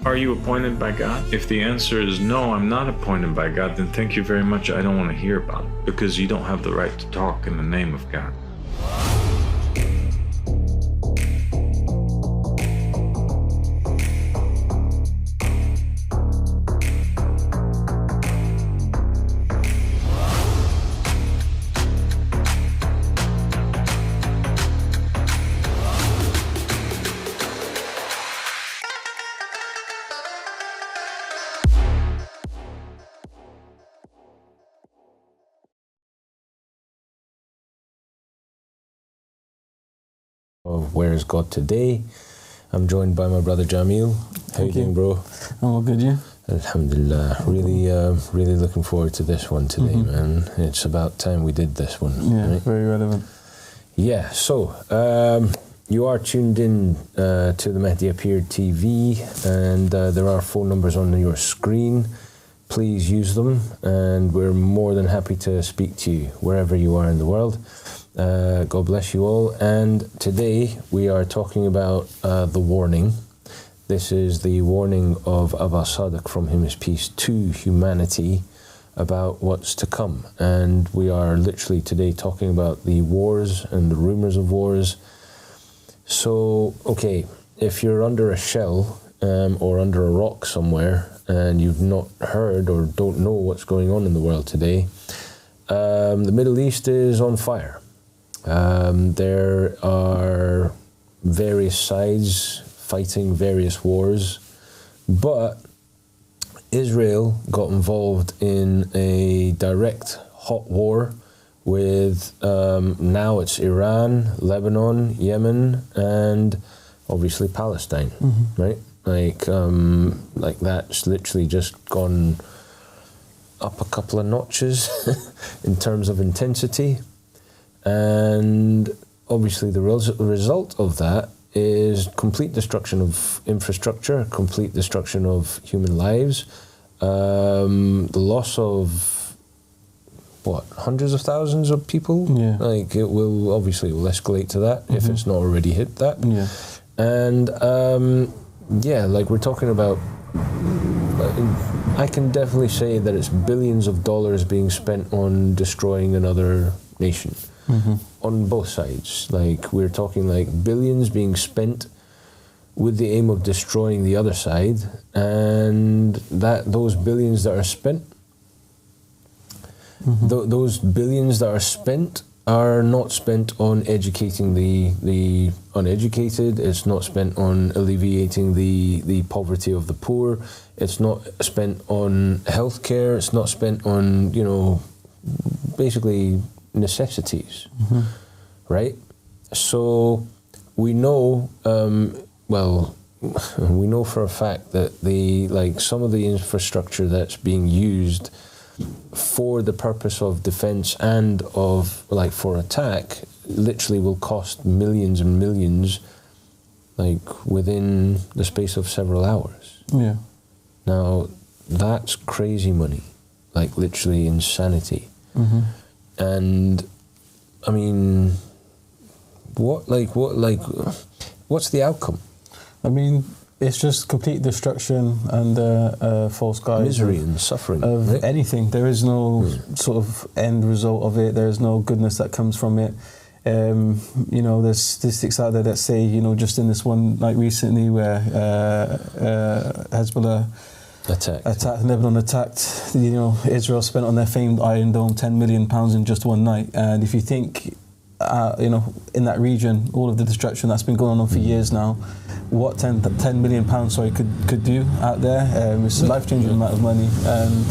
Are you appointed by God? If the answer is no, I'm not appointed by God, then thank you very much. I don't want to hear about it, because you don't have the right to talk in the name of God. Of Where is God Today. I'm joined by my brother Jahmeel. How you doing, bro? I'm all good, you? Alhamdulillah. Really looking forward to this one today, man. It's about time we did this one. Yeah, right? very relevant. Yeah, so you are tuned in to the Mahdi Appeared TV, and there are phone numbers on your screen. Please use them, and we're more than happy to speak to you wherever you are in the world. God bless you all. And today we are talking about the warning. This is the warning of Sadiq, from him is peace, to humanity about what's to come. And we are literally today talking about the wars and the rumors of wars. So, okay, if you're under a shell or under a rock somewhere and you've not heard or don't know what's going on in the world today, the Middle East is on fire. There are various sides fighting various wars, but Israel got involved in a direct hot war with now it's Iran, Lebanon, Yemen, and obviously Palestine, right? Like that's literally just gone up a couple of notches in terms of intensity. And obviously the result of that is complete destruction of infrastructure, complete destruction of human lives, the loss of, hundreds of thousands of people? Yeah. Like it will escalate to that if it's not already hit that. Yeah. And like we're talking about, I can definitely say that it's billions of dollars being spent on destroying another nation. On both sides. Like we're talking like billions being spent with the aim of destroying the other side, and those billions that are spent, those billions that are spent are not spent on educating the uneducated. It's not spent on alleviating the poverty of the poor. It's not spent on healthcare. It's not spent on, basically necessities, right? So we know, we know for a fact that some of the infrastructure that's being used for the purpose of defense and of for attack literally will cost millions and millions, within the space of several hours. Yeah. Now that's crazy money, literally insanity. And I mean, what's the outcome? I mean, it's just complete destruction and false guise. Misery and suffering. Of right? anything. There is no sort of end result of it. There is no goodness that comes from it. There's statistics out there that say, just in this one, recently where Hezbollah attacked Lebanon, attacked, Israel spent on their famed Iron Dome £10 million in just one night. And if you think, in that region, all of the destruction that's been going on for years now, what £10 million could do out there, it's a life-changing amount of money. And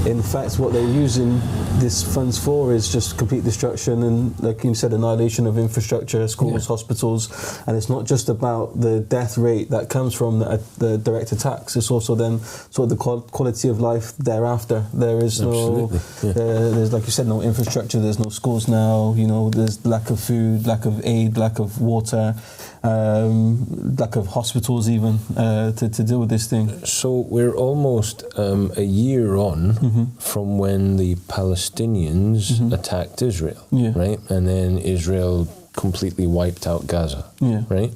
in fact, what they're using these funds for is just complete destruction and, like you said, annihilation of infrastructure, schools, hospitals. And it's not just about the death rate that comes from the direct attacks. It's also then sort of the quality of life thereafter. There is there's, like you said, no infrastructure. There's no schools now. There's lack of food, lack of aid, lack of water, lack of hospitals even to deal with this thing. So we're almost a year on from when the Palestinians attacked Israel, right? And then Israel completely wiped out Gaza, right?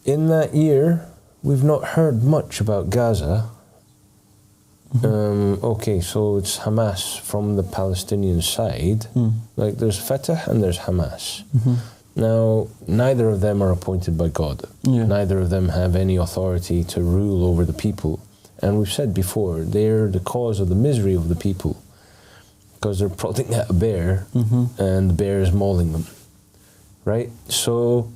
In that year, we've not heard much about Gaza. Okay, so it's Hamas from the Palestinian side. Like there's Fatah and there's Hamas. Now, neither of them are appointed by God. Neither of them have any authority to rule over the people. And we've said before, they're the cause of the misery of the people because they're prodding at a bear and the bear is mauling them. Right? So,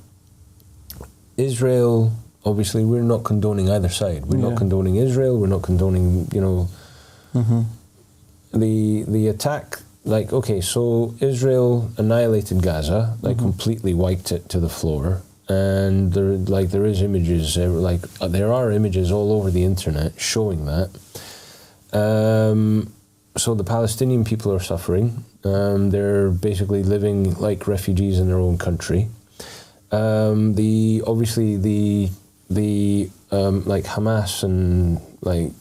Israel, obviously, we're not condoning either side. We're not condoning Israel. We're not condoning, you know, the attack. Like, okay, so Israel annihilated Gaza, like completely wiped it to the floor. And there is images, like there are images all over the internet showing that. So the Palestinian people are suffering. They're basically living like refugees in their own country. Like Hamas and like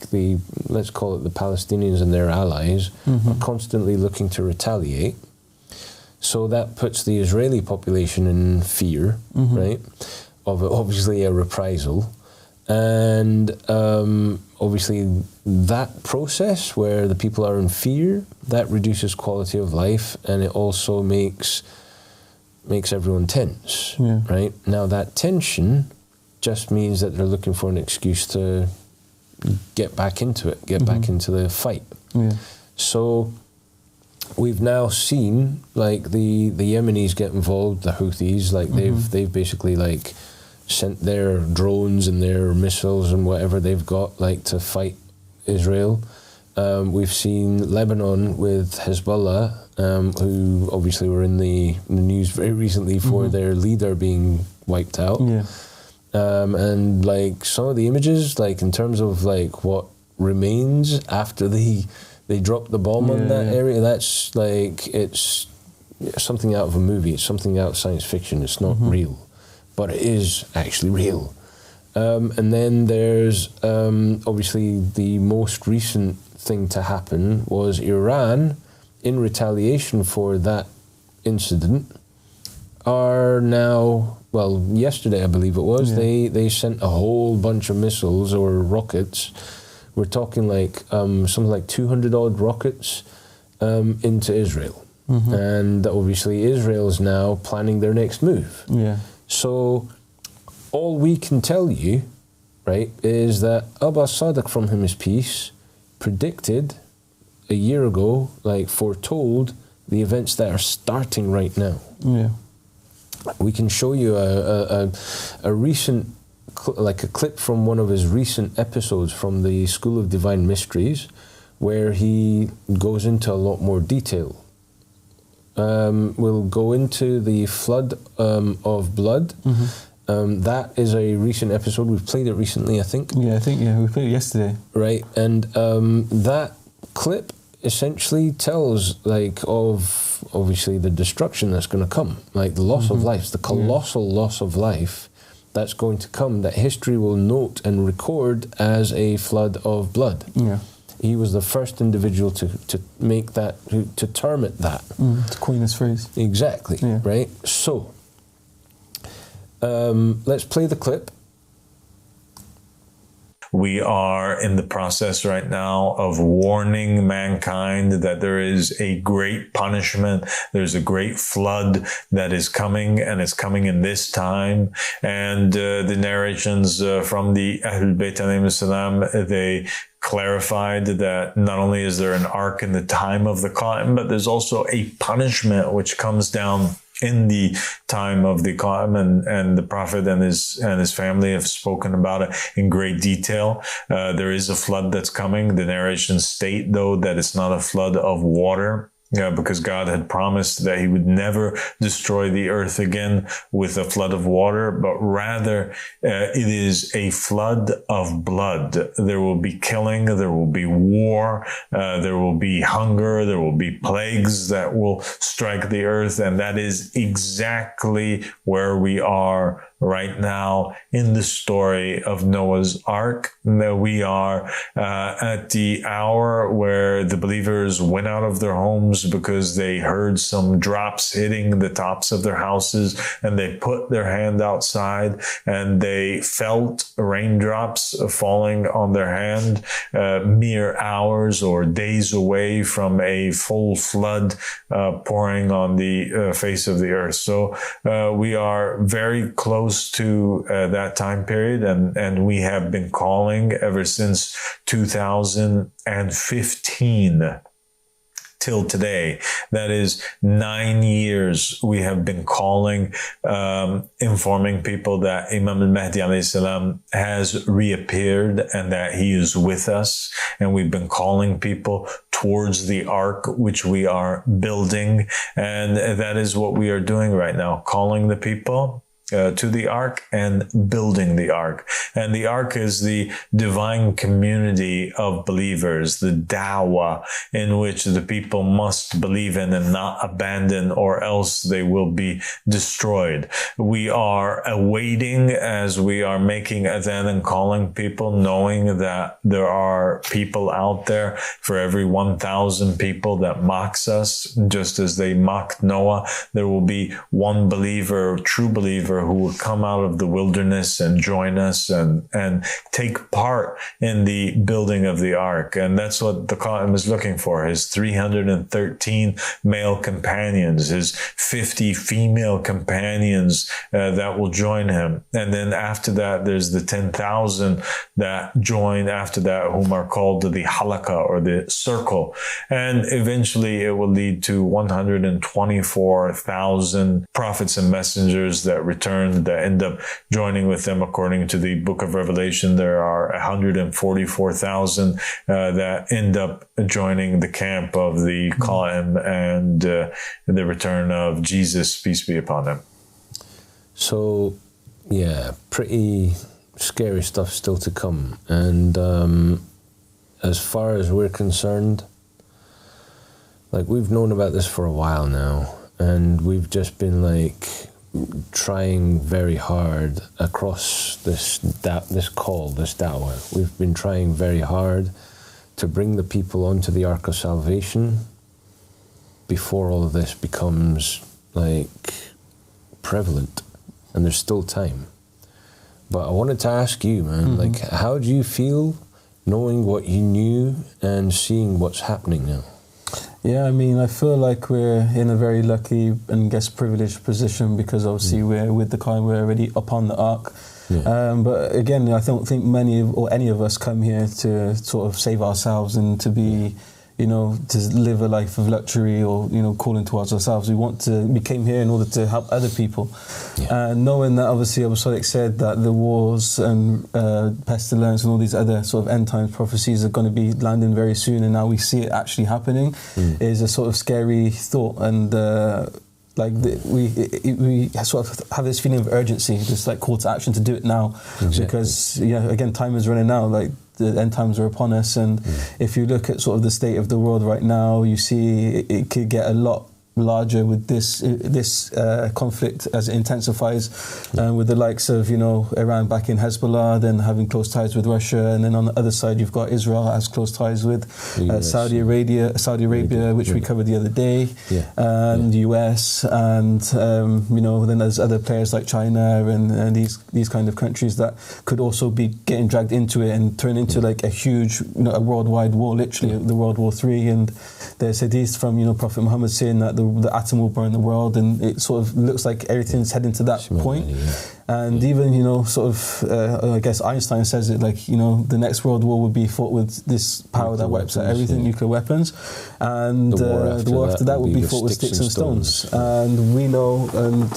let's call it the Palestinians and their allies are constantly looking to retaliate. So that puts the Israeli population in fear, right, of obviously a reprisal. And obviously that process where the people are in fear, that reduces quality of life, and it also makes everyone tense, right? Now that tension just means that they're looking for an excuse to get back into it, get back into the fight. So we've now seen like the Yemenis get involved, the Houthis, like they've basically like sent their drones and their missiles and whatever they've got like to fight Israel. We've seen Lebanon with Hezbollah, who obviously were in the news very recently for their leader being wiped out. And like some of the images, like in terms of like what remains after they dropped the bomb on that area, that's like, it's something out of a movie, it's something out of science fiction, it's not real, but it is actually real. And then there's obviously the most recent thing to happen was Iran, in retaliation for that incident, are now, well, yesterday I believe it was, they sent a whole bunch of missiles or rockets. We're talking like something like 200 odd rockets into Israel. And obviously Israel is now planning their next move. So all we can tell you, right, is that Sadiq, from him is peace, predicted a year ago, like foretold the events that are starting right now. We can show you a recent, like a clip from one of his recent episodes from the School of Divine Mysteries, where he goes into a lot more detail. We'll go into the flood of blood. That is a recent episode. We've played it recently, I think. I think we played it yesterday. Right, and that clip essentially tells like of obviously the destruction that's going to come, like the loss of life, the colossal loss of life that's going to come, that history will note and record as a flood of blood. He was the first individual to make that, to term it that. To coin this phrase. Exactly, right? So, let's play the clip. We are in the process right now of warning mankind that there is a great punishment. There's a great flood that is coming, and it's coming in this time. And the narrations from the Ahlul Bayt alayhim salam, they clarified that not only is there an ark in the time of the Qa'im, but there's also a punishment which comes down in the time of the Qa'im, and the Prophet and his family have spoken about it in great detail. There is a flood that's coming. The narrations state, though, that it's not a flood of water. Because God had promised that he would never destroy the earth again with a flood of water, but rather it is a flood of blood. There will be killing, there will be war, there will be hunger, there will be plagues that will strike the earth, and that is exactly where we are right now in the story of Noah's Ark. We are at the hour where the believers went out of their homes because they heard some drops hitting the tops of their houses, and they put their hand outside and they felt raindrops falling on their hand, mere hours or days away from a full flood pouring on the face of the earth. So we are very close to that time period, and we have been calling ever since 2015 till today. That is 9 years we have been calling, informing people that Imam al-Mahdi alayhi salam has reappeared and that he is with us. And we've been calling people towards the ark, which we are building. And that is what we are doing right now, calling the people to the ark and building the ark. And the ark is the divine community of believers, the dawah in which the people must believe in and not abandon, or else they will be destroyed. We are awaiting, as we are making adhan and calling people, knowing that there are people out there for every 1,000 people that mocks us, just as they mocked Noah. There will be one believer, true believer, who will come out of the wilderness and join us and take part in the building of the ark. And that's what the Qa'im is looking for, his 313 male companions, his 50 female companions that will join him. And then after that, there's the 10,000 that join after that, whom are called the halaka, or the circle. And eventually it will lead to 124,000 prophets and messengers that return, that end up joining with them. According to the book of Revelation, there are 144,000 that end up joining the camp of the Qa'im and the return of Jesus, peace be upon him. So, yeah, pretty scary stuff still to come. And as far as we're concerned, like, we've known about this for a while now, and we've just been like trying very hard across this call, this da'wah. We've been trying very hard to bring the people onto the Ark of Salvation before all of this becomes like prevalent, and there's still time. But I wanted to ask you, man, like, how do you feel knowing what you knew and seeing what's happening now? Yeah, I mean, I feel like we're in a very lucky and privileged position, because obviously we're with the Qa'im, we're already upon the ark. Yeah. But again, I don't think any of us come here to sort of save ourselves and to be, to live a life of luxury or, calling towards ourselves. We came here in order to help other people. Yeah. Knowing that, obviously, Abu Sadiq said that the wars and pestilence and all these other sort of end times prophecies are going to be landing very soon, and now we see it actually happening, is a sort of scary thought. And we sort of have this feeling of urgency, this like call to action to do it now. Exactly. Because, again, time is running out. Like, the end times are upon us, and if you look at sort of the state of the world right now, you see it could get a lot larger with this conflict as it intensifies, with the likes of Iran backing Hezbollah, then having close ties with Russia, and then on the other side you've got Israel has close ties with Saudi Arabia, which we covered the other day, and the US, and then there's other players like China and these kind of countries that could also be getting dragged into it and turn into like a huge a worldwide war, literally the World War III. And there's hadith from Prophet Muhammad saying that the atom will burn the world, and it sort of looks like everything's heading to that point. And even I guess Einstein says it like the next world war would be fought with this power that wipes out everything, nuclear weapons, and the war after that would be fought with sticks and stones. And we know, and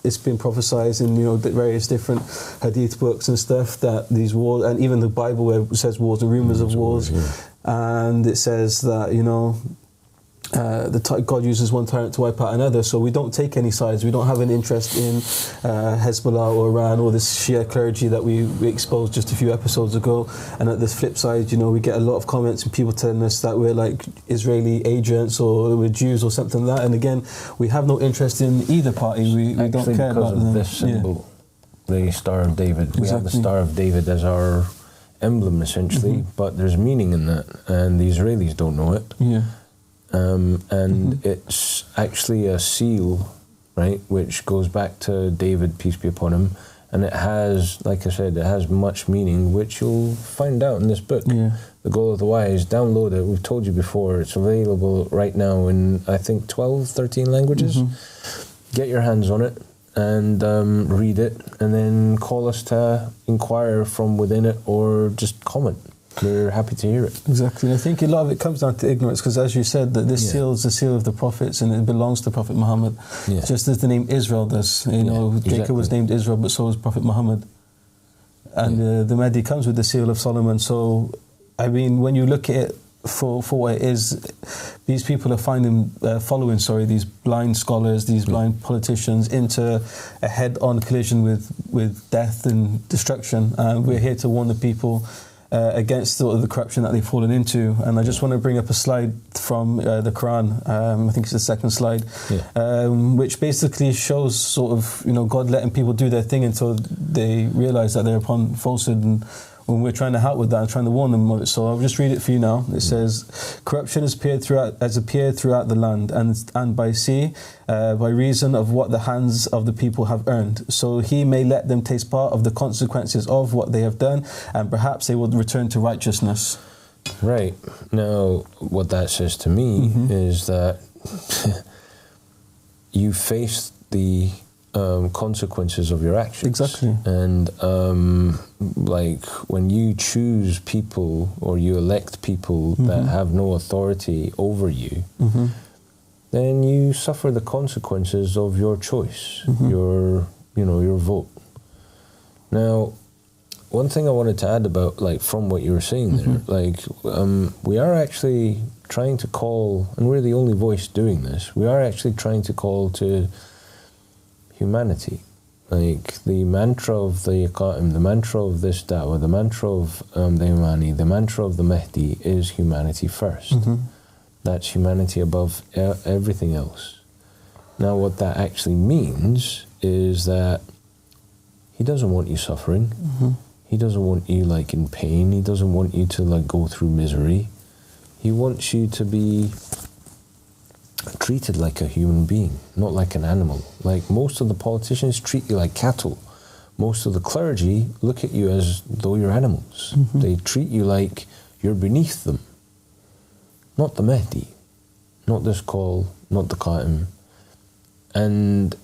it's been prophesied in various different hadith books and stuff, that these wars, and even the Bible where it says wars and rumors of wars, and it says that God uses one tyrant to wipe out another, so we don't take any sides. We don't have an interest in Hezbollah or Iran or this Shia clergy that we exposed just a few episodes ago. And at the flip side, we get a lot of comments and people telling us that we're like Israeli agents or we're Jews or something like that. And again, we have no interest in either party. We don't care about them. This symbol, the Star of David. Exactly. We have the Star of David as our emblem, essentially, but there's meaning in that, and the Israelis don't know it. Yeah. And it's actually a seal, right, which goes back to David, peace be upon him, and it has, like I said, it has much meaning, which you'll find out in this book. Yeah. The Goal of the Wise. Download it. We've told you before. It's available right now in, I think, 12, 13 languages. Get your hands on it and read it, and then call us to inquire from within it or just comment. We're happy to hear it. Exactly. I think a lot of it comes down to ignorance, because as you said, that this seal is the seal of the prophets and it belongs to Prophet Muhammad. Yeah. Just as the name Israel does. Jacob was named Israel, but so was Prophet Muhammad. And the Mahdi comes with the seal of Solomon. So, I mean, when you look at it for what it is, these people are following these blind scholars, these blind politicians into a head-on collision with death and destruction. And we're here to warn the people against sort of the corruption that they've fallen into. And I just want to bring up a slide from the Quran, I think it's the second slide, which basically shows sort of, God letting people do their thing until they realise that they're upon falsehood, and when we're trying to help with that and trying to warn them of it. So I'll just read it for you now. It says, corruption has appeared throughout the land and by sea, by reason of what the hands of the people have earned. So he may let them taste part of the consequences of what they have done, and perhaps they will return to righteousness. Right. Now, what that says to me is that you face the consequences of your actions. Exactly. And like when you choose people or you elect people that have no authority over you, then you suffer the consequences of your choice, your vote. Now, one thing I wanted to add about, like, from what you were saying there, like, we are actually trying to call, and we're the only voice doing this, we are actually trying to call to humanity. Like, the mantra of the Qaim, the mantra of this da'wah, the mantra of the Ahmadi, the mantra of the Mahdi is humanity first. That's humanity above everything else. Now, what that actually means is that he doesn't want you suffering. He doesn't want you, like, in pain. He doesn't want you to, like, go through misery. He wants you to be treated like a human being, not like an animal. Like, most of the politicians treat you like cattle. Most of the clergy look at you as though you're animals. They treat you like you're beneath them. Not the Mahdi, not this call, not the Qaim. And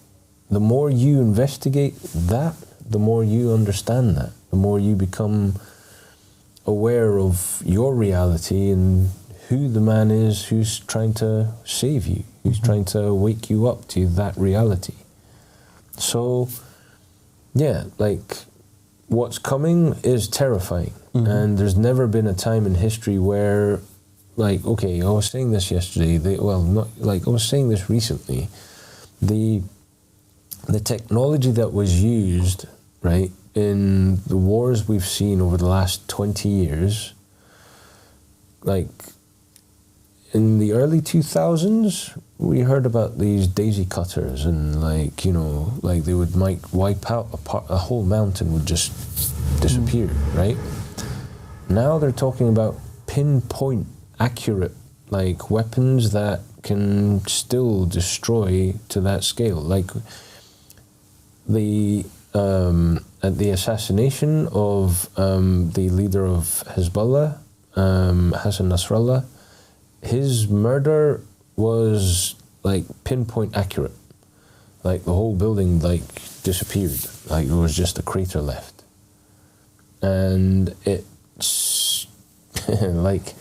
the more you investigate that, the more you understand that, the more you become aware of your reality and who the man is who's trying to save you, who's trying to wake you up to that reality. So, yeah, like, what's coming is terrifying. And there's never been a time in history where, like, okay, I was saying this yesterday, I was saying this recently, the technology that was used, right, in the wars we've seen over the last 20 years, like, in the early 2000s, we heard about these daisy cutters and, like, like they would wipe out a whole mountain would just disappear, right? Now they're talking about pinpoint accurate, like, weapons that can still destroy to that scale. Like, at the assassination of the leader of Hezbollah, Hassan Nasrallah, his murder was, like, pinpoint accurate. Like, the whole building, like, disappeared. Like, there was just a crater left. And it's like,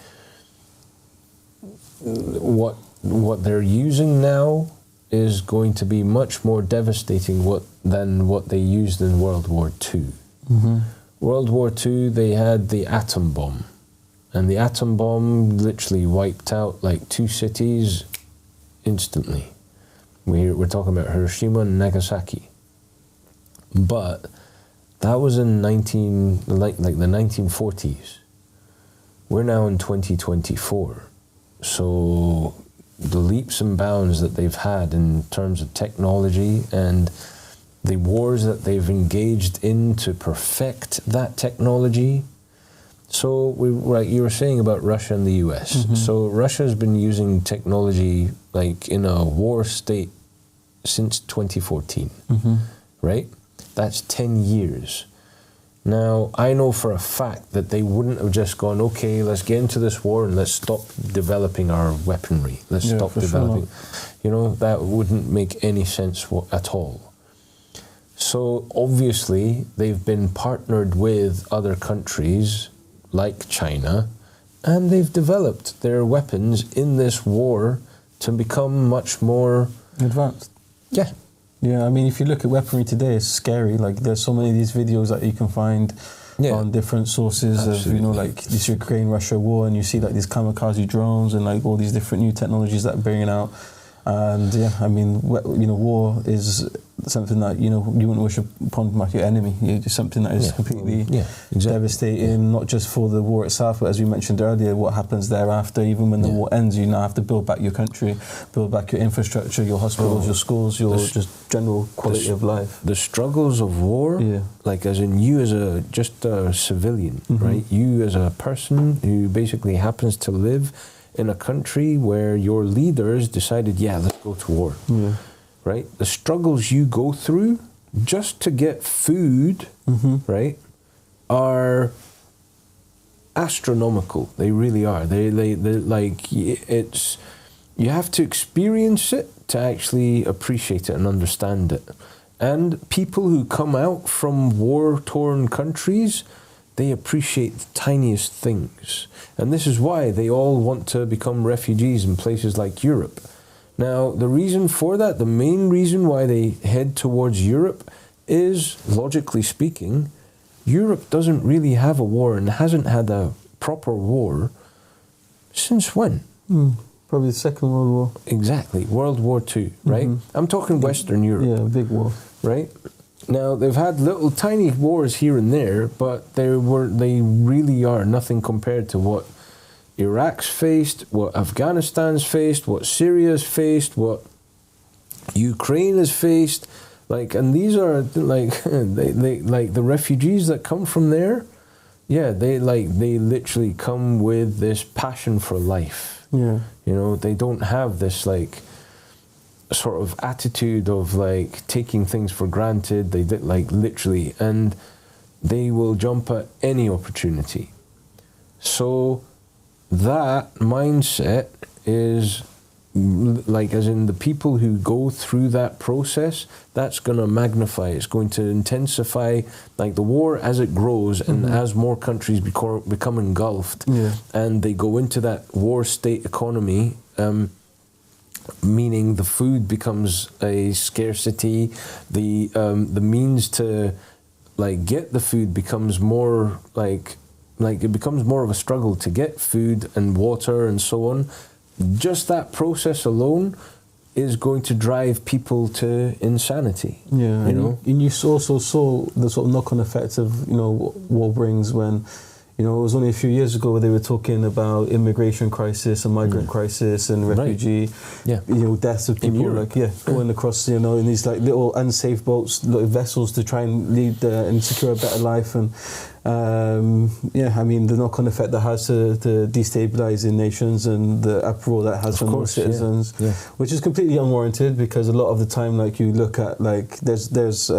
what they're using now is going to be much more devastating than what they used in World War II. World War II, they had the atom bomb. And the atom bomb literally wiped out like 2 cities instantly. We're talking about Hiroshima and Nagasaki. But that was in the 1940s. We're now in 2024. So the leaps and bounds that they've had in terms of technology and the wars that they've engaged in to perfect that technology. So you were saying about Russia and the US. Mm-hmm. So Russia's been using technology like in a war state since 2014, right? That's 10 years. Now, I know for a fact that they wouldn't have just gone, okay, let's get into this war and let's stop developing our weaponry. Let's stop developing. You know, that wouldn't make any sense at all. So, obviously, they've been partnered with other countries like China, and they've developed their weapons in this war to become much more advanced. Yeah. Yeah, I mean, if you look at weaponry today, it's scary. Like, there's so many of these videos that you can find on different sources of, you know, like this Ukraine-Russia war, and you see like these kamikaze drones and like all these different new technologies that are bringing out. And yeah, I mean, you know, war is something that, you know, you wouldn't wish upon like your enemy. It's something that is completely devastating, not just for the war itself, but as we mentioned earlier, what happens thereafter. Even when the war ends, you now have to build back your country, build back your infrastructure, your hospitals, your schools, your just general quality of life. The struggles of war, like as in you as just a civilian, right? You as a person who basically happens to live in a country where your leaders decided, let's go to war, right? The struggles you go through just to get food, right, are astronomical. They really are. They like, it's, you have to experience it to actually appreciate it and understand it. And people who come out from war-torn countries, they appreciate the tiniest things. And this is why they all want to become refugees in places like Europe. Now, the reason for that, the main reason why they head towards Europe is, logically speaking, Europe doesn't really have a war and hasn't had a proper war since when? Probably the Second World War. Exactly, World War II, right? I'm talking Western Europe. Yeah, big war. Right? Now, they've had little tiny wars here and there, but they really are nothing compared to what Iraq's faced, what Afghanistan's faced, what Syria's faced, what Ukraine has faced. Like, and these are like they like the refugees that come from there. Yeah, they literally come with this passion for life. Yeah, you know, they don't have this like sort of attitude of like taking things for granted. They did like literally, and they will jump at any opportunity. So that mindset is like, as in the people who go through that process, that's going to magnify, it's going to intensify, like the war as it grows and as more countries become engulfed and they go into that war state economy, meaning the food becomes a scarcity, the means to like get the food becomes more like it becomes more of a struggle to get food and water and so on. Just that process alone is going to drive people to insanity. Yeah, you know. And you also saw the sort of knock-on effects of, you know, what war brings when, you know, it was only a few years ago where they were talking about immigration crisis and migrant crisis and refugee, you know, deaths of people like going across, you know, in these like little unsafe boats, little vessels to try and lead and secure a better life. And I mean, the knock-on effect that has to destabilising nations and the uproar that has for most citizens, which is completely unwarranted, because a lot of the time, like you look at, like there's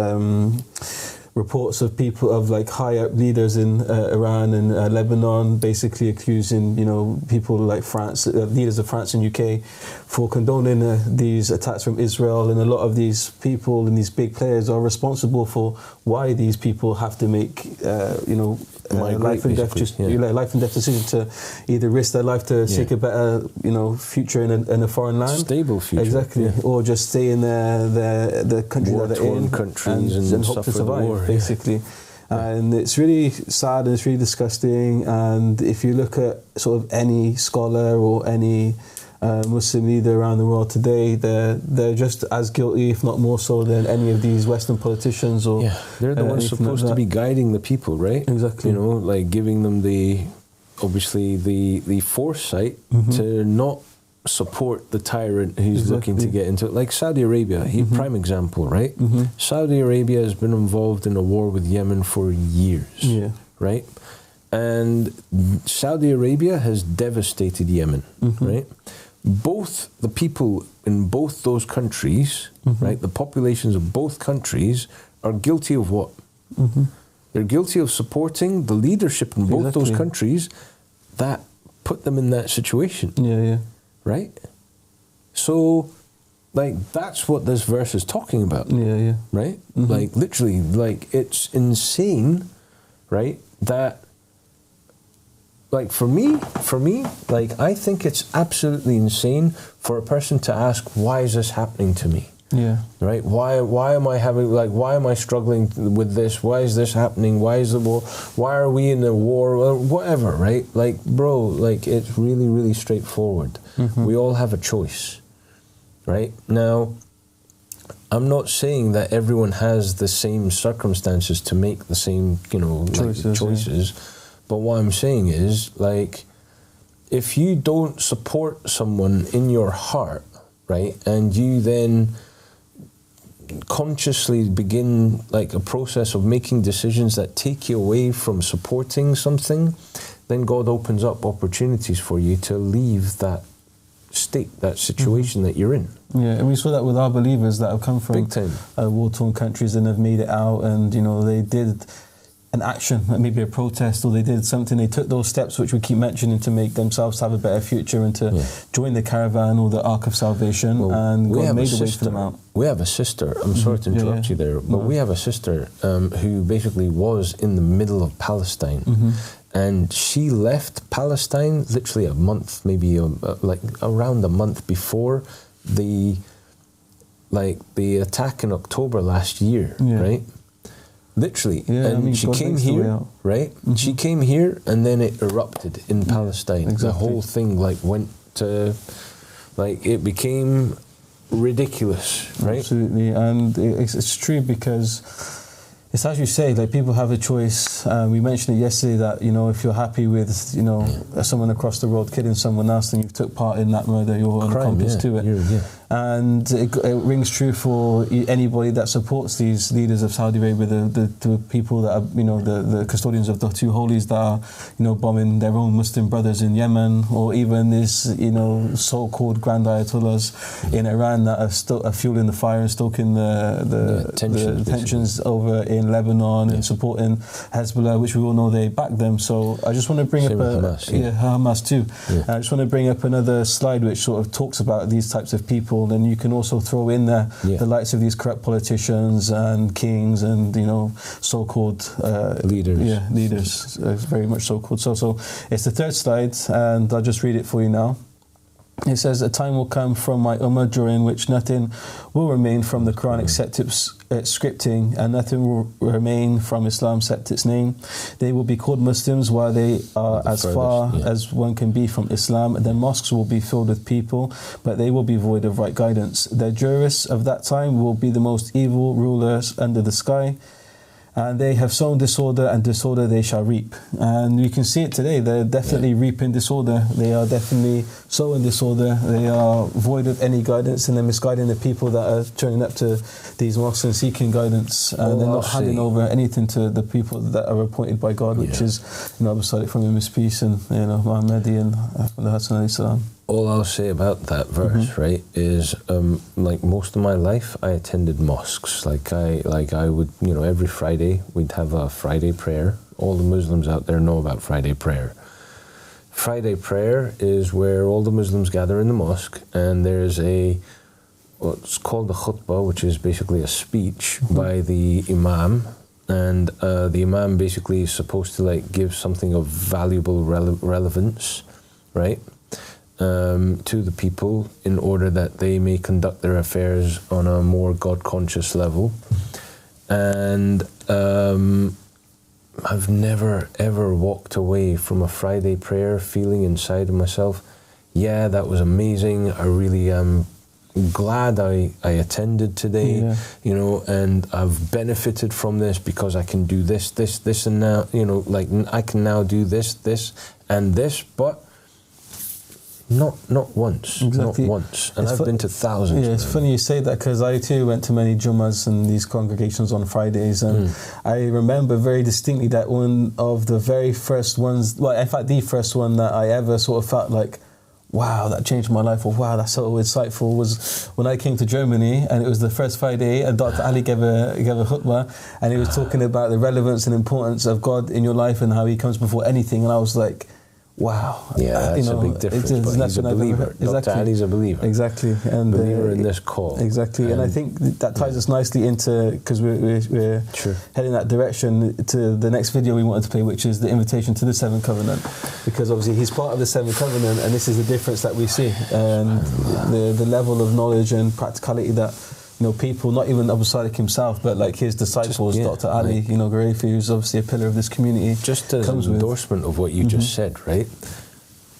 reports of people, of like high-up leaders in Iran and Lebanon, basically accusing, you know, people like France, leaders of France and UK, for condoning these attacks from Israel. And a lot of these people and these big players are responsible for why these people have to make, you know, life and death decision to either risk their life to seek a better, you know, future in a foreign land, stable future, or just stay in the country that they're in countries and hope to survive, basically. And it's really sad and it's really disgusting. And if you look at sort of any scholar or any Muslim leader around the world today, they're just as guilty, if not more so, than any of these Western politicians. Or they're the ones supposed to be guiding the people, right? Exactly. You know, like giving them the foresight to not support the tyrant who's looking to get into it. Like Saudi Arabia, prime example, right? Saudi Arabia has been involved in a war with Yemen for years, right? And Saudi Arabia has devastated Yemen, right? Both the people in both those countries, right, the populations of both countries are guilty of what? They're guilty of supporting the leadership in both those countries that put them in that situation. Right? So, like, that's what this verse is talking about. Right? Like, literally, like, it's insane, right? That, like, for me, like, I think it's absolutely insane for a person to ask, why is this happening to me? Right? Why am I having, like, why am I struggling with this? Why is this happening? Why is the war? Why are we in a war? Whatever, right? Like, bro, like, it's really, really straightforward. We all have a choice, right? Now, I'm not saying that everyone has the same circumstances to make the same, you know, choices. But what I'm saying is, like, if you don't support someone in your heart, right, and you then consciously begin like a process of making decisions that take you away from supporting something, then God opens up opportunities for you to leave that state, that situation that you're in. And we saw that with our believers that have come from Big time. war-torn countries and have made it out, and you know, they did an action, maybe a protest, or they did something, they took those steps which we keep mentioning to make themselves have a better future and to join the caravan or the Ark of Salvation, and God made a way for them out. We have a sister, I'm sorry to interrupt you there, but we have a sister who basically was in the middle of Palestine, and she left Palestine literally a month, maybe like around a month before the attack in October last year, right? Literally, and I mean, she came here, right? She came here, and then it erupted in Palestine. The whole thing, like, went to, like, it became ridiculous, right? Absolutely, and it's true because it's as you say, like, people have a choice. We mentioned it yesterday that, you know, if you're happy with, you know, someone across the road killing someone else, then you took part in that murder, you're an accomplice to it. And it rings true for anybody that supports these leaders of Saudi Arabia, the people that are, you know, the custodians of the two holies that are, you know, bombing their own Muslim brothers in Yemen, or even this, you know, so-called grand ayatollahs in Iran that are fueling the fire and stoking the tensions over in Lebanon and supporting Hezbollah, which we all know they back them. So I just want to bring up Hamas too. I just want to bring up another slide which sort of talks about these types of people. And you can also throw in there the likes of these corrupt politicians and kings and, you know, so-called leaders. Leaders, very much so-called. So it's the third slide, and I'll just read it for you now. It says, a time will come from my ummah during which nothing will remain from the Quran except its scripting, and nothing will remain from Islam except its name. They will be called Muslims while they are as far as one can be from Islam. Their mosques will be filled with people, but they will be void of right guidance. The jurists of that time will be the most evil rulers under the sky. And they have sown disorder, and disorder they shall reap. And you can see it today. They're definitely reaping disorder. They are definitely sowing disorder. They are void of any guidance, and they're misguiding the people that are turning up to these mosques and seeking guidance. And they're not handing over anything to the people that are appointed by God, which is, you know, Abu Sadiq from his peace, and, you know, Mahdi and the Hassan alayhi salam. All I'll say about that verse, right, is like most of my life, I attended mosques. Like I would, you know, every Friday we'd have a Friday prayer. All the Muslims out there know about Friday prayer. Friday prayer is where all the Muslims gather in the mosque, and there's what's called a khutbah, which is basically a speech by the imam, and the imam basically is supposed to like give something of valuable relevance, right? To the people in order that they may conduct their affairs on a more God-conscious level. And I've never ever walked away from a Friday prayer feeling inside of myself, yeah, that was amazing. I really am glad I attended today, you know, and I've benefited from this because I can do this, and now, you know, like I can now do this, and this, but not once, not once. And I've been to thousands. Yeah, it's funny you say that, because I too went to many Jummas and these congregations on Fridays, and I remember very distinctly that one of the very first ones, well, in fact, the first one that I ever sort of felt like, wow, that changed my life, or wow, that's so insightful, was when I came to Germany, and it was the first Friday, and Dr. Ali gave a khutbah, and he was talking about the relevance and importance of God in your life and how he comes before anything, and I was like, wow. Yeah, that's a big difference. But he's a believer. Dr. Ali's a believer. Exactly. And believer in this call. Exactly. And I think that ties us nicely into, because we're heading that direction, to the next video we wanted to play, which is the invitation to the Seventh Covenant. Because obviously he's part of the Seventh Covenant, and this is the difference that we see. And the level of knowledge and practicality that, you know, people, not even Abu Sadiq himself, but like his disciples, Dr. Ali, you know, Garefi, who's obviously a pillar of this community. Just as an endorsement of what you just said, right?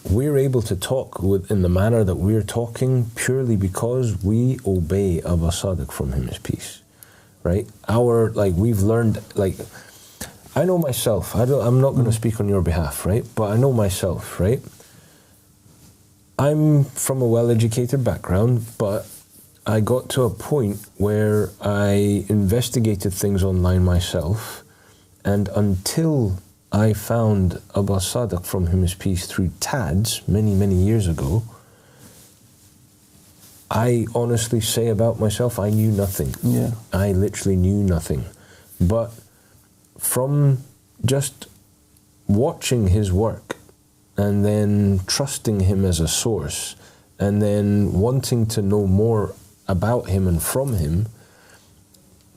We're able to talk in the manner that we're talking purely because we obey Abu Sadiq, from him is peace, right? We've learned, like, I know myself, I'm not going to speak on your behalf, right? But I know myself, right? I'm from a well-educated background, but I got to a point where I investigated things online myself, and until I found Abu Sadiq, from whom is peace, through TADS many years ago, I honestly say about myself, I knew nothing. Yeah. I literally knew nothing. But from just watching his work and then trusting him as a source and then wanting to know more about him and from him,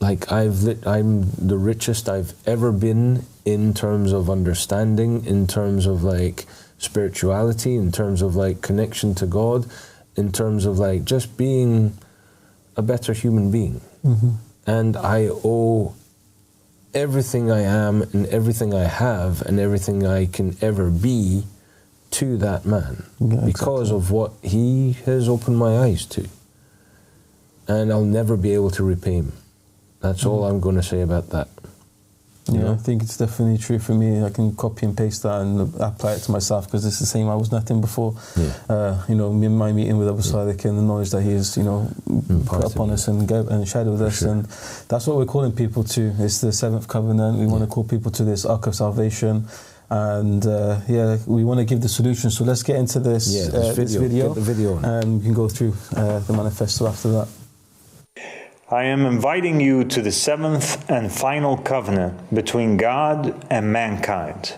like I'm the richest I've ever been in terms of understanding, in terms of like spirituality, in terms of like connection to God, in terms of like just being a better human being. And I owe everything I am and everything I have and everything I can ever be to that man, because of what he has opened my eyes to. And I'll never be able to repay him. That's all I'm going to say about that. Yeah, I think it's definitely true for me. I can copy and paste that and apply it to myself, because it's the same. I was nothing before. You know, my meeting with Abu Sadiq and the knowledge that he has, you know, put upon us and shared with us. And that's what we're calling people to. It's the Seventh Covenant. We want to call people to this Ark of Salvation. And we want to give the solution. So let's get into this, this video. Get the video on. And we can go through the manifesto after that. I am inviting you to the seventh and final covenant between God and mankind.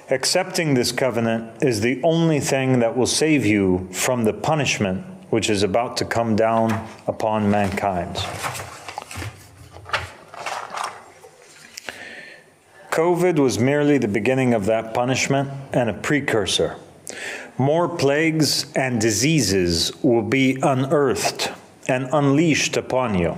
Accepting this covenant is the only thing that will save you from the punishment which is about to come down upon mankind. COVID was merely the beginning of that punishment and a precursor. More plagues and diseases will be unearthed and unleashed upon you.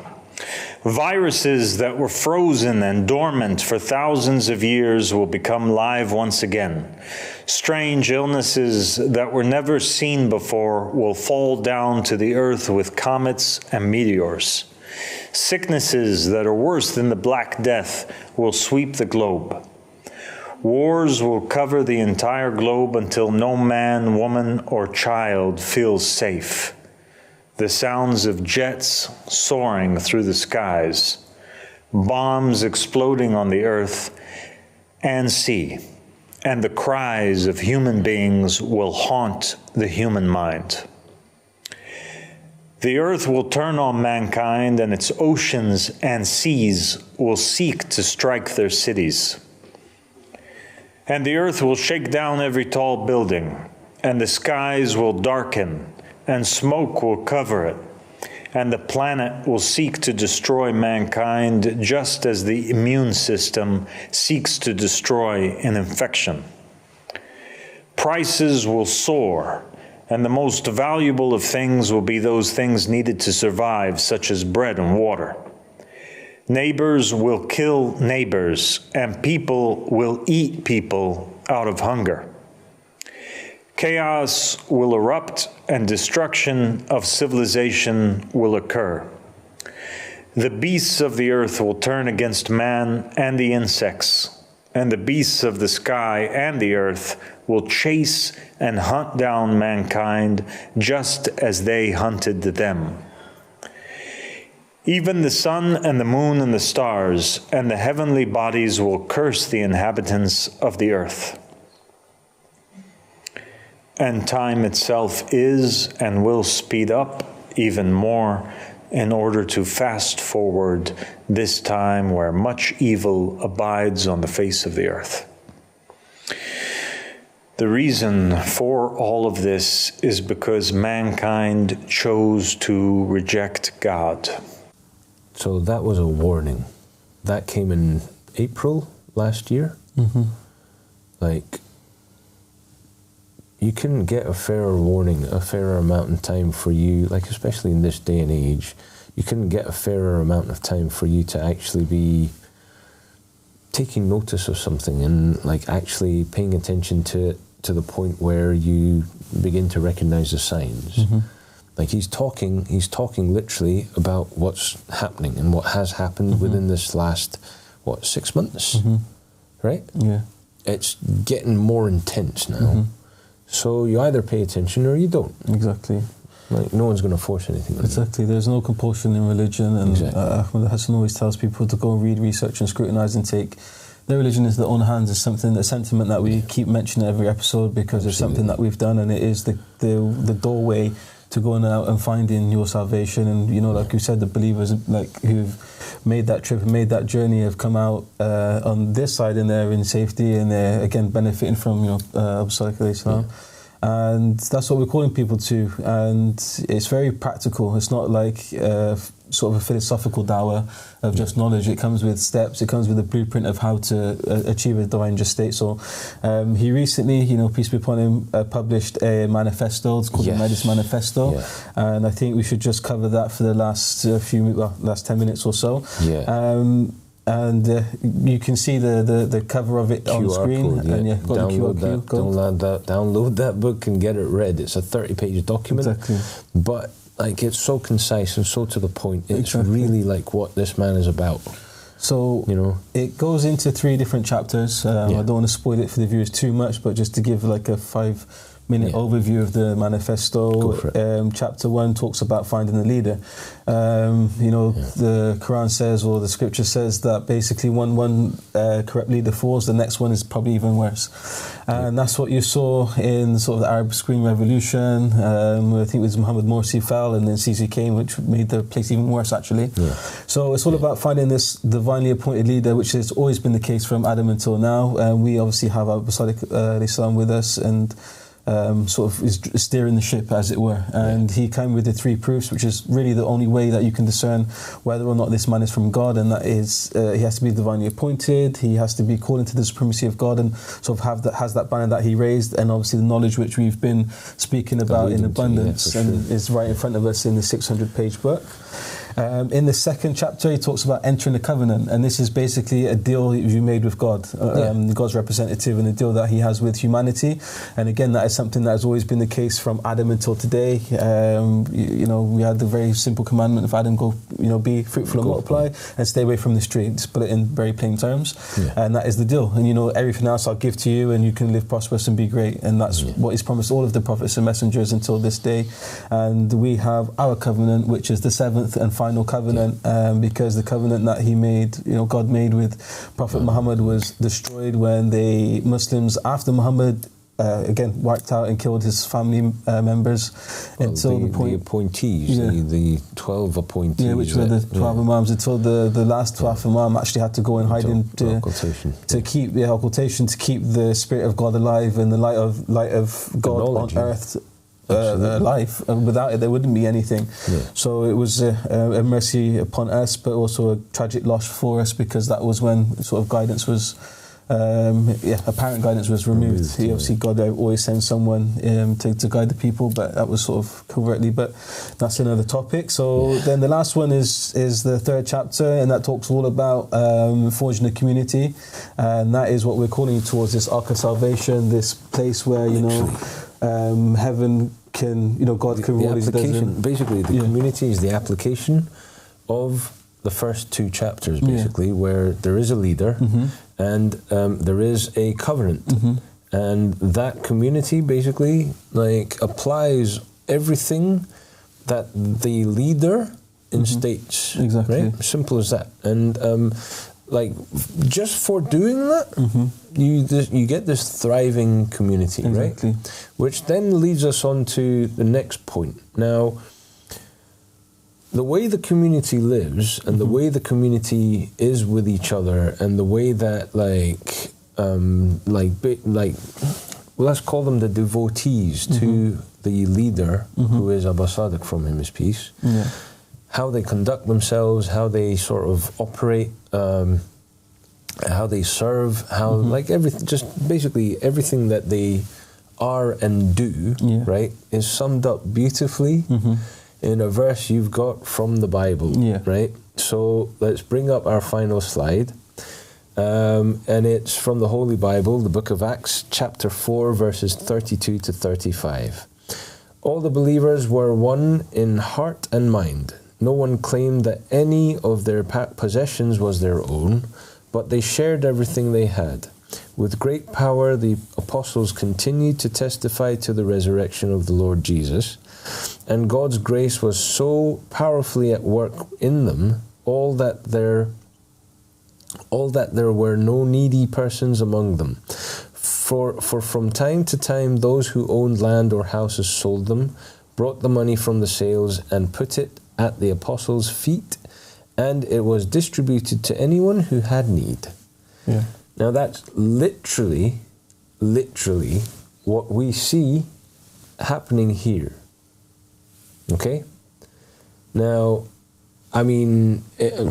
Viruses that were frozen and dormant for thousands of years will become live once again. Strange illnesses that were never seen before will fall down to the earth with comets and meteors. Sicknesses that are worse than the Black Death will sweep the globe. Wars will cover the entire globe until no man, woman, or child feels safe. The sounds of jets soaring through the skies, bombs exploding on the earth and sea, and the cries of human beings will haunt the human mind. The earth will turn on mankind, and its oceans and seas will seek to strike their cities. And the earth will shake down every tall building, and the skies will darken, and smoke will cover it, and the planet will seek to destroy mankind just as the immune system seeks to destroy an infection. Prices will soar, and the most valuable of things will be those things needed to survive, such as bread and water. Neighbors will kill neighbors, and people will eat people out of hunger. Chaos will erupt, and destruction of civilization will occur. The beasts of the earth will turn against man and the insects, and the beasts of the sky and the earth will chase and hunt down mankind just as they hunted them. Even the sun and the moon and the stars and the heavenly bodies will curse the inhabitants of the earth. And time itself is and will speed up even more in order to fast forward this time where much evil abides on the face of the earth. The reason for all of this is because mankind chose to reject God. So that was a warning. That came in April last year. Mm-hmm. Like, you couldn't get a fairer warning, a fairer amount of time for you, like especially in this day and age, you couldn't get a fairer amount of time for you to actually be taking notice of something and like actually paying attention to it to the point where you begin to recognize the signs. Mm-hmm. Like he's talking literally about what's happening and what has happened within this last, 6 months, right? Yeah. It's getting more intense now. So you either pay attention or you don't. Exactly. Like no one's going to force anything on you. Exactly. There's no compulsion in religion, and Ahmad Hassan always tells people to go and read, research and scrutinize and take their religion into their own hands. Is something, a sentiment that we keep mentioning every episode, because there's something that we've done, and it is the doorway to going out and finding your salvation. And you know, like you said, the believers like who've made that trip and made that journey have come out on this side, and they're in safety, and they're again benefiting from Sadiq Islam. And that's what we're calling people to, and it's very practical. It's not like sort of a philosophical dawah of just knowledge. It comes with steps, it comes with a blueprint of how to achieve a divine just state. So he recently, peace be upon him, published a manifesto. It's called the Mahdi's Manifesto, and I think we should just cover that for the last last 10 minutes or so. And you can see the cover of it on the screen. Code, and got download the QR code. Download that book and get it read. It's a 30-page document. Exactly. But like it's so concise and so to the point. It's really like what this man is about. So it goes into 3 different chapters. I don't want to spoil it for the viewers too much, but just to give like a 5-minute overview of the manifesto. Chapter 1 talks about finding a leader. The Quran says, or the scripture says, that basically one corrupt leader falls, the next one is probably even worse. And that's what you saw in sort of the Arab Spring Revolution. I think it was Muhammad Morsi fell, and then Sisi came, which made the place even worse, actually. So it's all about finding this divinely appointed leader, which has always been the case from Adam until now. And we obviously have Sadiq Islam with us, and sort of is steering the ship, as it were. And he came with the 3 proofs, which is really the only way that you can discern whether or not this man is from God, and that is he has to be divinely appointed, he has to be called into the supremacy of God, and sort of has that banner that he raised, and obviously the knowledge which we've been speaking about in abundance, and is right in front of us in the 600-page book. In the 2nd chapter, he talks about entering the covenant, and this is basically a deal you made with God, God's representative, and a deal that he has with humanity. And again, that is something that has always been the case from Adam until today. We had the very simple commandment of Adam, go, be fruitful and multiply, and stay away from this tree. Just put it in very plain terms, and that is the deal. And everything else I'll give to you, and you can live prosperous and be great. And that's what he's promised all of the prophets and messengers until this day. And we have our covenant, which is the 7th and final covenant, because the covenant that he made, God made with Prophet Muhammad, was destroyed when the Muslims, after Muhammad again wiped out and killed his family members, until the point, the appointees, the 12 appointees, which were the 12 imams, until the last 12 imam actually had to go and hide to keep the occultation, to keep the spirit of God alive and the light of God on earth life. Without it, there wouldn't be anything. So it was a mercy upon us, but also a tragic loss for us, because that was when sort of guidance was apparent guidance was removed. Obviously, God always sends someone to guide the people, but that was sort of covertly. But that's another topic. So then the last one is the third chapter, and that talks all about forging a community, and that is what we're calling towards, this ark of salvation, this place where heaven can, God can rule. Basically, the community is the application of the first two chapters, basically, where there is a leader and there is a covenant. And that community basically applies everything that the leader instates. Exactly. Right? Simple as that. And just for doing that, you get this thriving community, exactly. right? Which then leads us on to the next point. Now, the way the community lives and the way the community is with each other, and the way that let's call them the devotees to the leader, who is Abba Sadiq, from him is peace, how they conduct themselves, how they sort of operate, how they serve, how everything, just basically everything that they are and do, right, is summed up beautifully in a verse you've got from the Bible, right? So let's bring up our final slide. And it's from the Holy Bible, the book of Acts, chapter 4, verses 32 to 35. All the believers were one in heart and mind. No one claimed that any of their possessions was their own, but they shared everything they had. With great power, the apostles continued to testify to the resurrection of the Lord Jesus, and God's grace was so powerfully at work in them, all that there were no needy persons among them. For from time to time those who owned land or houses sold them, brought the money from the sales, and put it at the apostles' feet, and it was distributed to anyone who had need. Yeah. Now that's literally what we see happening here. Okay? Now, I mean, I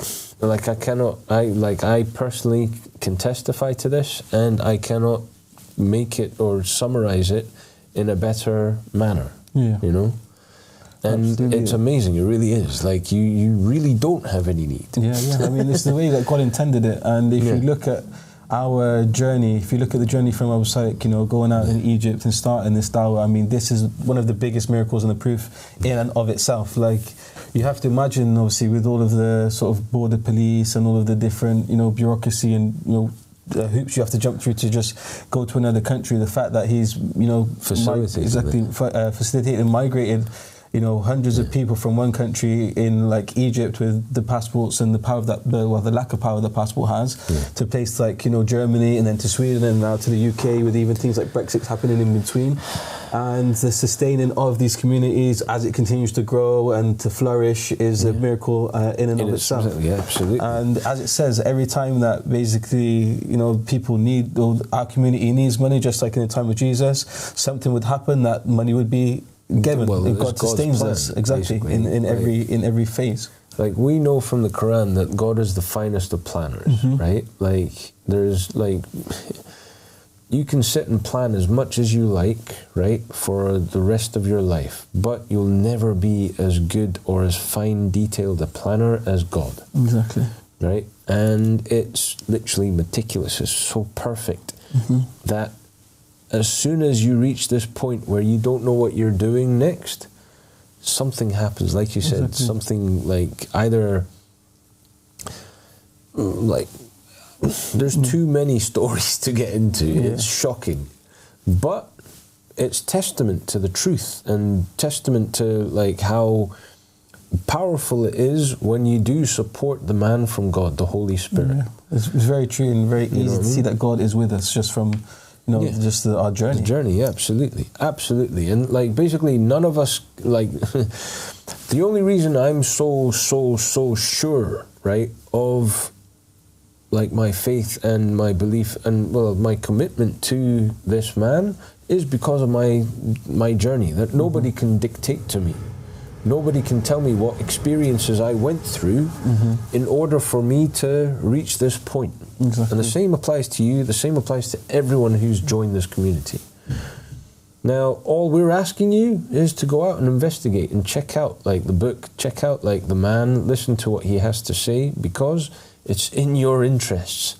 personally can testify to this, and I cannot make it or summarize it in a better manner. Yeah. And absolutely. It's amazing, it really is. You really don't have any need. Yeah. I mean, it's the way that God intended it. And if you look at our journey, if you look at the journey from Abu Sadiq, going out in Egypt and starting this dawah, I mean, this is one of the biggest miracles and the proof in and of itself. You have to imagine, obviously, with all of the sort of border police and all of the different, bureaucracy and, the hoops you have to jump through to just go to another country, the fact that he's, facilitated and migrated, hundreds of people from one country in Egypt with the passports and the power of that, the lack of power the passport has, to places like Germany, and then to Sweden, and now to the UK, with even things like Brexit happening in between, and the sustaining of these communities as it continues to grow and to flourish is a miracle in and of itself. Yeah, absolutely. And as it says, every time that basically people need, or our community needs money, just like in the time of Jesus, something would happen, that money would be given, and God sustains us in every phase. We know from the Quran that God is the finest of planners, right? There's you can sit and plan as much as you like, right, for the rest of your life, but you'll never be as good or as fine detailed a planner as God. Exactly. Right? And it's literally meticulous. It's so perfect that as soon as you reach this point where you don't know what you're doing next, something happens. Like you said, something either there's too many stories to get into. It's shocking. But it's testament to the truth, and testament to how powerful it is when you do support the man from God, the Holy Spirit. Yeah. It's very true and very easy to see that God is with us just from our journey. The journey, absolutely. And basically none of us, the only reason I'm so sure, right, of my faith and my belief and my commitment to this man is because of my journey, that nobody can dictate to me. Nobody can tell me what experiences I went through in order for me to reach this point. Exactly. And the same applies to you, the same applies to everyone who's joined this community. Now, all we're asking you is to go out and investigate and check out like the book, check out like the man, listen to what he has to say, because it's in your interests.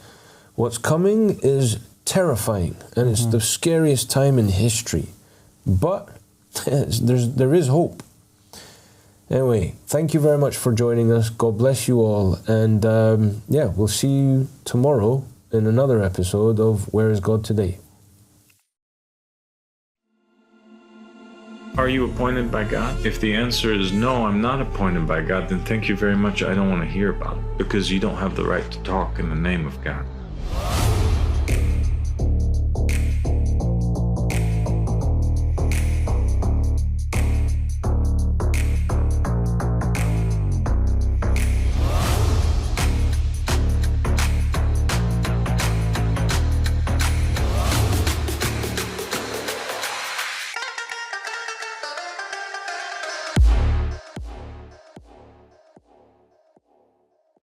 What's coming is terrifying, and it's the scariest time in history. But there is hope. Anyway, thank you very much for joining us. God bless you all. And yeah, we'll see you tomorrow in another episode of Where is God Today? Are you appointed by God? If the answer is no, I'm not appointed by God, then thank you very much. I don't want to hear about it, because you don't have the right to talk in the name of God.